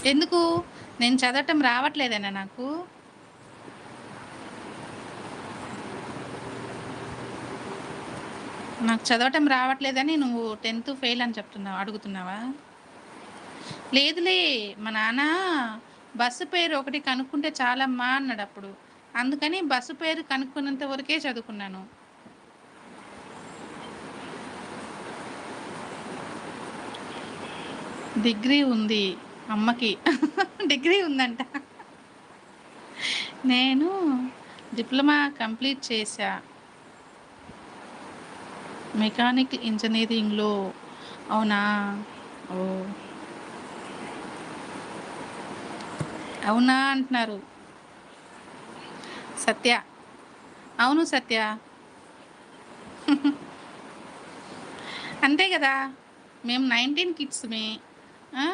ఎందుకు? నేను చదవటం రావట్లేదనా నాకు? నాకు చదవటం రావట్లేదని నువ్వు 10థ్ ఫెయిల్ అని అడుగుతున్నావా? లేదులే, మా నాన్న బస్సు పేరు ఒకటి కనుక్కుంటే చాలమ్మా అన్నాడప్పుడు. అందుకని బస్సు పేరు కనుక్కున్నంత వరకే చదువుకున్నాను. డిగ్రీ ఉంది అమ్మకి. డిగ్రీ ఉందంట. నేను డిప్లొమా కంప్లీట్ చేశా మెకానికల్ ఇంజనీరింగ్‌లో. అవునా? ఓహ్! అవునా అంటున్నారు. సత్య. అవును సత్య. అంతే గదా! మేము 19 కిడ్స్‌మి. ఆ!